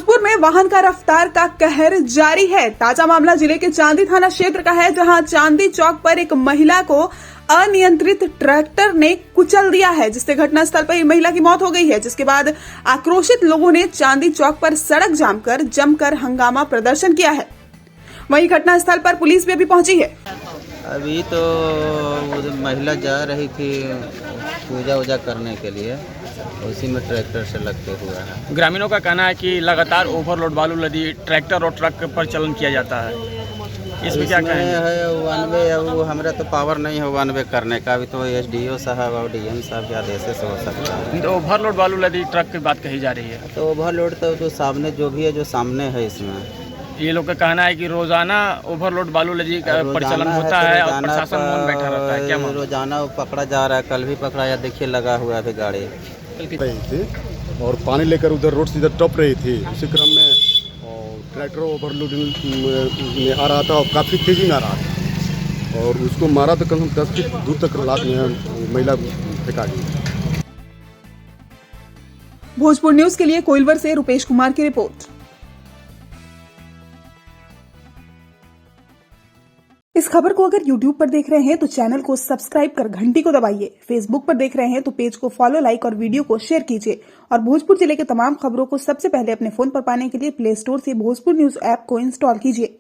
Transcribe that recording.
भोजपुर में वाहन का रफ्तार का कहर जारी है। ताजा मामला जिले के चांदी थाना क्षेत्र का है, जहां चांदी चौक पर एक महिला को अनियंत्रित ट्रैक्टर ने कुचल दिया है, जिससे घटनास्थल पर महिला की मौत हो गई है। जिसके बाद आक्रोशित लोगों ने चांदी चौक पर सड़क जाम कर जमकर हंगामा प्रदर्शन किया है। वहीं घटनास्थल पर पुलिस भी अभी पहुंची है। अभी तो महिला जा रही थी पूजा वूजा करने के लिए, उसी में ट्रैक्टर से लगते हुआ है। ग्रामीणों का कहना है कि लगातार ओवरलोड बालू लदी ट्रैक्टर और ट्रक पर चलन किया जाता है, इसमें क्या कहेंगे? है वन वे, वो हमारा तो पावर नहीं है वन वे करने का। अभी तो एसडीओ साहब और डीएम साहब के आदेश से हो सकता है। तो ओवरलोड बालू लदी ट्रक की बात कही जा रही है। तो ओवरलोड तो जो सामने जो भी है, जो सामने है, इसमें ये लोग का कहना है कि रोजाना ओवरलोड बालू लदी का परिचालन होता है और प्रशासन मौन बैठा रहता है। क्या रोजाना वो पकड़ा जा रहा है, कल भी पकड़ा या देखिए लगा हुआ है गाड़ी रही थी और पानी लेकर उधर रोड से इधर टप रही थी। उसी क्रम में ट्रैक्टर ओवरलोडिंग में आ रहा था और काफ़ी तेजी में आ रहा था और उसको मारा तो कम से कम 10 फीट दूर तक महिला फेंका गई। भोजपुर न्यूज के लिए कोइलवर से रुपेश कुमार की रिपोर्ट। इस खबर को अगर YouTube पर देख रहे हैं तो चैनल को सब्सक्राइब कर घंटी को दबाइए। Facebook पर देख रहे हैं तो पेज को फॉलो, लाइक और वीडियो को शेयर कीजिए। और भोजपुर जिले के तमाम खबरों को सबसे पहले अपने फोन पर पाने के लिए प्ले स्टोर से भोजपुर न्यूज ऐप को इंस्टॉल कीजिए।